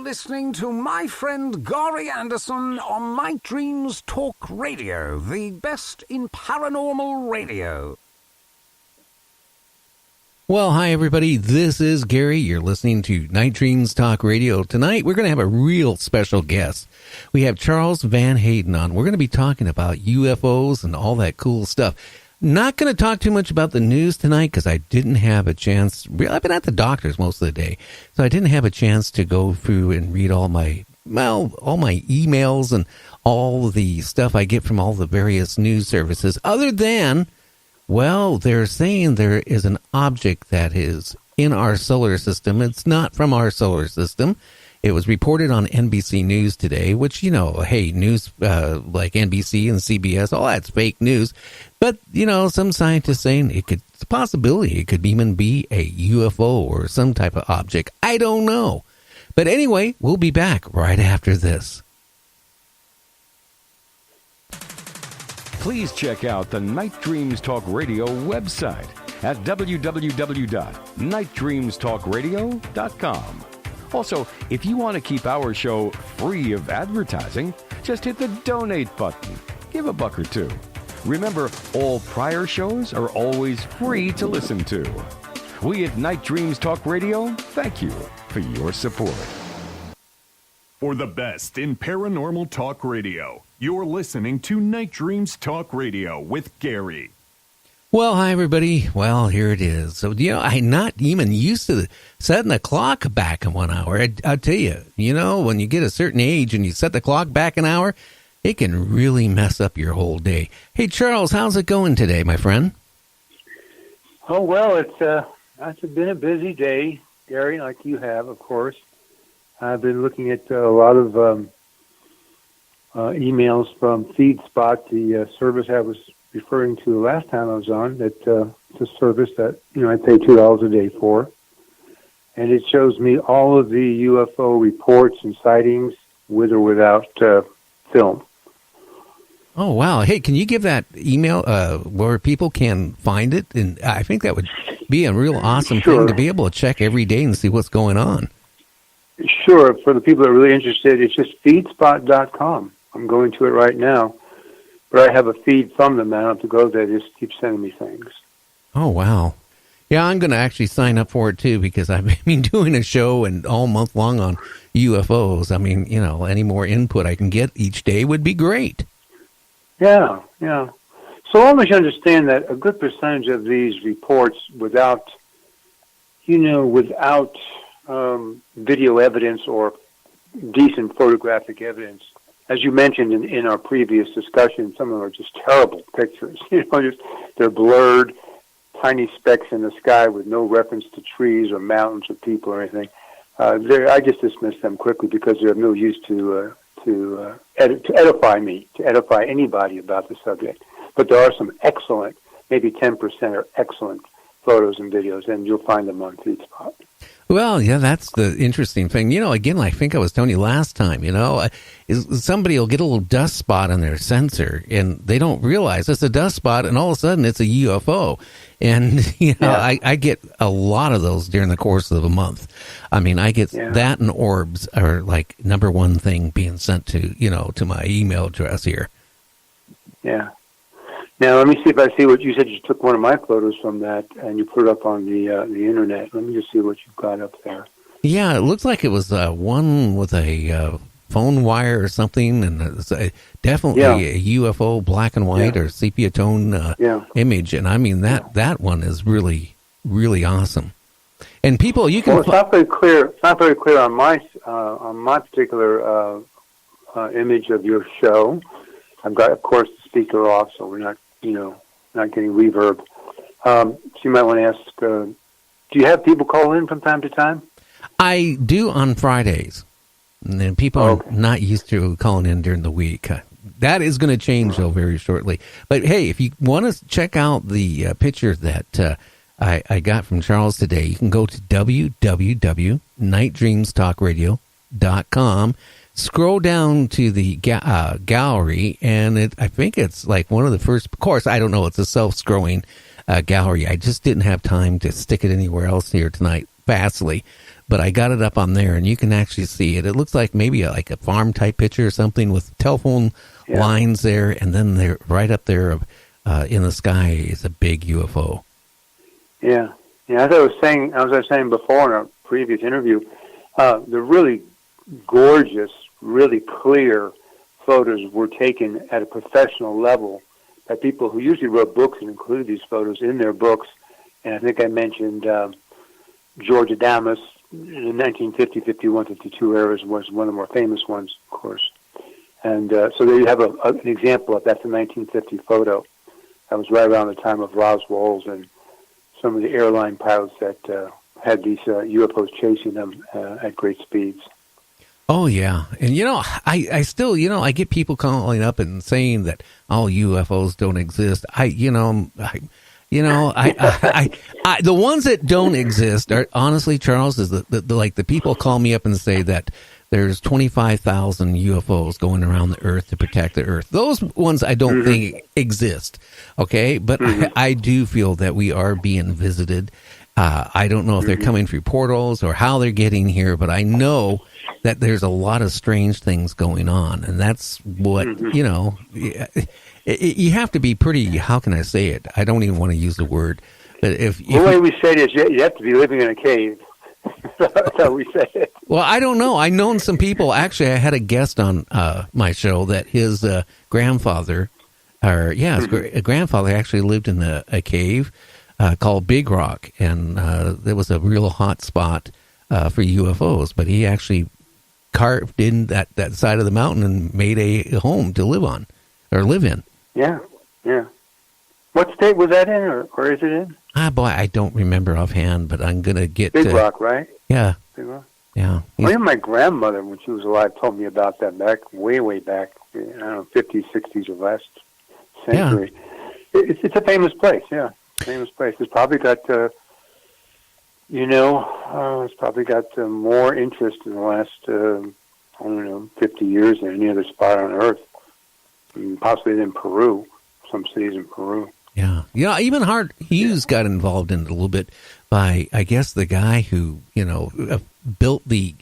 listening to my friend Gary Anderson on Night Dreams Talk Radio, the best in paranormal radio. Well, hi, everybody. This is Gary. You're listening to Night Dreams Talk Radio. Tonight, we're going to have a real special guest. We have Charles Van Heyden on. We're going to be talking about UFOs and all that cool stuff. Not going to talk too much about the news tonight because I didn't have a chance. I've been at the doctor's most of the day, so I didn't have a chance to go through and read all my emails and all the stuff I get from all the various news services. Other than, well, they're saying there is an object that is in our solar system. It's not from our solar system. It was reported on NBC News today, which, you know, hey, news like NBC and CBS, all that's fake news. But, you know, some scientists saying it's a possibility it could even be a UFO or some type of object. I don't know. But anyway, we'll be back right after this. Please check out the Night Dreams Talk Radio website at www.nightdreamstalkradio.com. Also, if you want to keep our show free of advertising, just hit the donate button. Give $1 or $2. Remember, all prior shows are always free to listen to. We at Night Dreams Talk Radio thank you for your support. For the best in paranormal talk radio, you're listening to Night Dreams Talk Radio with Gary. Well, hi, everybody. Well, here it is. So, you know, I'm not even used to setting the clock back in 1 hour. I'll tell you, you know, when you get a certain age and you set the clock back an hour, it can really mess up your whole day. Hey, Charles, how's it going today, my friend? Oh, well, it's been a busy day, Gary, like you have, of course. I've been looking at a lot of emails from FeedSpot, the service I was referring to the last time I was on. It's a service that, you know, I pay $2 a day for. And it shows me all of the UFO reports and sightings with or without film. Oh, wow. Hey, can you give that email where people can find it? And I think that would be a real awesome thing to be able to check every day and see what's going on. Sure. For the people that are really interested, it's just feedspot.com. I'm going to it right now. But I have a feed from them. I don't have to go there. They just keep sending me things. Oh, wow. Yeah, I'm going to actually sign up for it, too, because I've been doing a show and all month long on UFOs. I mean, you know, any more input I can get each day would be great. Yeah. So long as you understand that a good percentage of these reports without video evidence or decent photographic evidence, as you mentioned in our previous discussion, some of them are just terrible pictures. They're blurred, tiny specks in the sky with no reference to trees or mountains or people or anything. I just dismiss them quickly because they're of no use to edify me, to edify anybody about the subject. But there are some excellent, maybe 10% are excellent photos and videos, and you'll find them on FeedSpot. Well, yeah, that's the interesting thing. You know, again, I think I was telling you last time, you know, somebody will get a little dust spot on their sensor, and they don't realize it's a dust spot, and all of a sudden it's a UFO. And, you know, yeah. I get a lot of those during the course of a month. I mean, I get that and orbs are like number one thing being sent to, you know, to my email address here. Yeah. Now, let me see if I see what you said. You took one of my photos from that, and you put it up on the internet. Let me just see what you've got up there. Yeah, it looks like it was one with a phone wire or something, and it's definitely a UFO black and white or sepia tone image. And I mean that one is really, really awesome. And people, you can. Well, it's not very clear. It's not very clear on my particular image of your show. I've got, of course, the speaker off, so we're not getting reverb. So you might want to ask, do you have people call in from time to time? I do on Fridays. And then people are not used to calling in during the week. That is going to change, though, very shortly. But, hey, if you want to check out the picture that I got from Charles today, you can go to www.nightdreamstalkradio.com. Scroll down to the gallery, and I think it's like one of the first. Of course, I don't know. It's a self-scrolling gallery. I just didn't have time to stick it anywhere else here tonight vastly, but I got it up on there, and you can actually see it. It looks like maybe a farm type picture or something with telephone lines there, and then they're right up there in the sky is a big UFO. Yeah. As I was saying before in our previous interview, the really gorgeous, really clear photos were taken at a professional level by people who usually wrote books and included these photos in their books. And I think I mentioned George Adamus in the 1950, 51, 52 eras was one of the more famous ones, of course. And so there you have an example of that's a 1950 photo. That was right around the time of Roswell's and some of the airline pilots that had these UFOs chasing them at great speeds. Oh, yeah. And, I still, I get people calling up and saying that all UFOs don't exist. The ones that don't exist are, honestly, Charles, is the people call me up and say that there's 25,000 UFOs going around the Earth to protect the Earth. Those ones I don't think exist, okay? But I do feel that we are being visited. I don't know if they're coming through portals or how they're getting here, but I know that there's a lot of strange things going on, and that's what, you have to be pretty, how can I say it? I don't even want to use the word. But the way we say it is you have to be living in a cave. That's how we say it. Well, I don't know. I've known some people. Actually, I had a guest on my show that his grandfather, his grandfather actually lived in a cave called Big Rock, and there was a real hot spot for UFOs, but he actually carved in that side of the mountain and made a home to live on, or live in. Yeah. What state was that in, or is it in? Boy, I don't remember offhand, but I'm going to get... Big Rock, right? Yeah. Big Rock? Yeah. Well, even my grandmother, when she was alive, told me about that back, way back, 50s, 60s, or last century. Yeah. It's a famous place, yeah. Famous place. It's probably got, it's probably got more interest in the last, 50 years than any other spot on Earth. Possibly in Peru, some cities in Peru. Yeah. Even Howard Hughes got involved in it a little bit by, I guess, the guy who, built the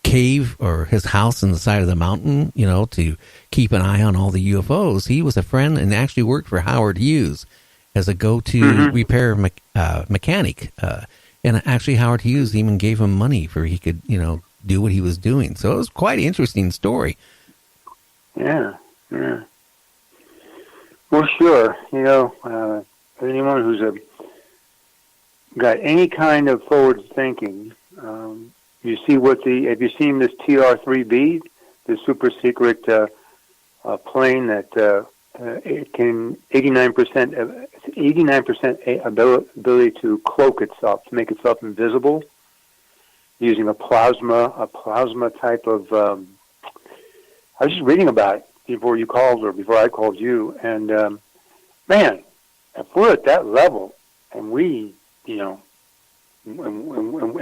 cave or his house in the side of the mountain, to keep an eye on all the UFOs. He was a friend and actually worked for Howard Hughes as a go-to repair mechanic. And actually Howard Hughes even gave him money for he could, do what he was doing. So it was quite an interesting story. Yeah. Well, sure. Anyone who's got any kind of forward thinking, you see have you seen this TR-3B, the super secret plane that it can 89% ability to cloak itself, to make itself invisible, using a plasma type of. I was just reading about it before you called or before I called you, and man, if we're at that level, and we, and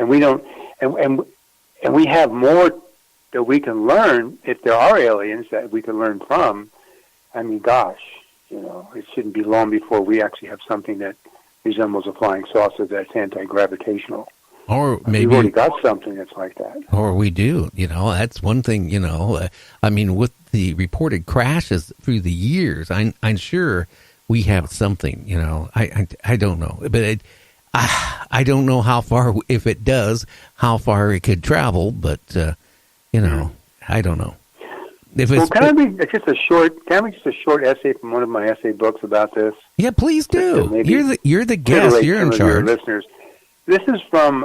we don't, and we have more that we can learn if there are aliens that we can learn from. I mean, gosh, it shouldn't be long before we actually have something that resembles a flying saucer that's anti-gravitational. Or maybe we've already got something that's like that. Or we do, that's one thing, with the reported crashes through the years, I'm sure we have something, I don't know, but I don't know how far, if it does, how far it could travel, but, I don't know. Can I read just a short essay from one of my essay books about this? Yeah, please do. You're the guest. You're in charge. Listeners. This is from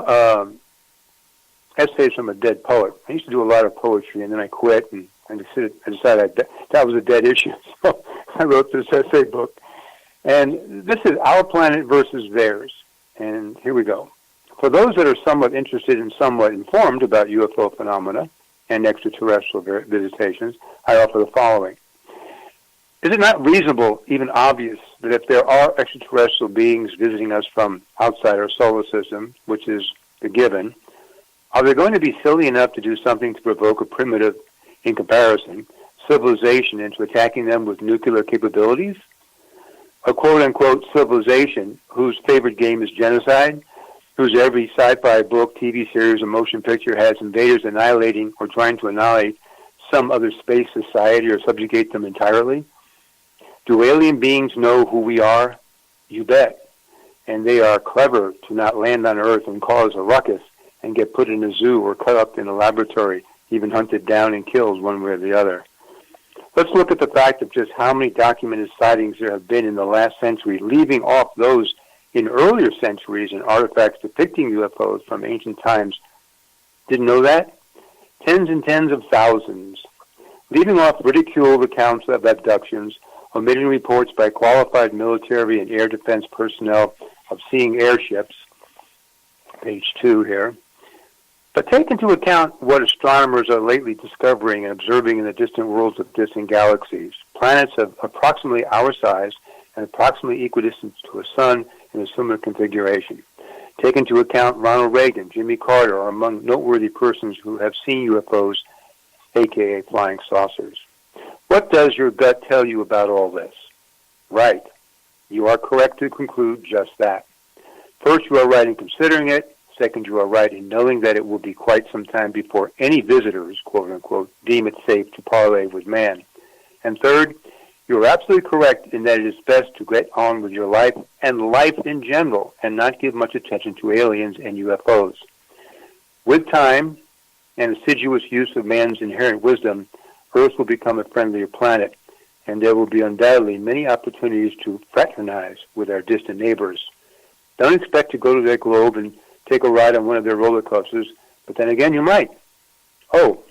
essays from a dead poet. I used to do a lot of poetry, and then I quit, and I decided that was a dead issue. So I wrote this essay book. And this is Our Planet versus Theirs. And here we go. For those that are somewhat interested and somewhat informed about UFO phenomena and extraterrestrial visitations, I offer the following. Is it not reasonable, even obvious, that if there are extraterrestrial beings visiting us from outside our solar system, which is the given, are they going to be silly enough to do something to provoke a primitive, in comparison, civilization into attacking them with nuclear capabilities? A quote-unquote civilization whose favorite game is genocide whose every sci-fi book, TV series, or motion picture has invaders annihilating or trying to annihilate some other space society or subjugate them entirely? Do alien beings know who we are? You bet. And they are clever to not land on Earth and cause a ruckus and get put in a zoo or cut up in a laboratory, even hunted down and killed one way or the other. Let's look at the fact of just how many documented sightings there have been in the last century, leaving off those in earlier centuries and artifacts depicting UFOs from ancient times. Didn't know that? Tens and tens of thousands. Leaving off ridiculed accounts of abductions, omitting reports by qualified military and air defense personnel of seeing airships, page 2 here. But take into account what astronomers are lately discovering and observing in the distant worlds of distant galaxies, planets of approximately our size and approximately equidistant to a sun in a similar configuration. Take into account Ronald Reagan, Jimmy Carter are among noteworthy persons who have seen UFOs, aka flying saucers. What does your gut tell you about all this? Right. You are correct to conclude just that. First, you are right in considering it. Second, you are right in knowing that it will be quite some time before any visitors, quote unquote, deem it safe to parley with man. And third, you are absolutely correct in that it is best to get on with your life and life in general and not give much attention to aliens and UFOs. With time and assiduous use of man's inherent wisdom, Earth will become a friendlier planet, and there will be undoubtedly many opportunities to fraternize with our distant neighbors. Don't expect to go to their globe and take a ride on one of their roller coasters, but then again, you might. Oh,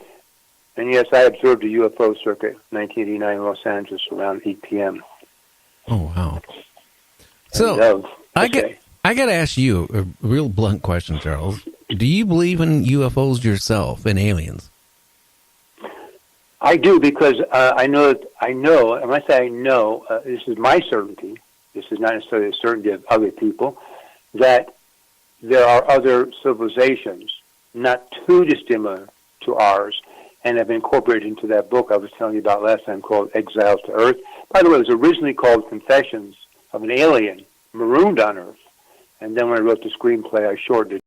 and yes, I observed a UFO circuit, 1989 in Los Angeles, around 8 p.m. Oh, wow. So, I got to ask you a real blunt question, Charles. Do you believe in UFOs yourself and aliens? I do, because I know, and when I say I know, this is my certainty, this is not necessarily the certainty of other people, that there are other civilizations, not too dissimilar to ours, and have been incorporated into that book I was telling you about last time called Exiles to Earth. By the way, it was originally called Confessions of an Alien Marooned on Earth. And then when I wrote the screenplay, I shortened it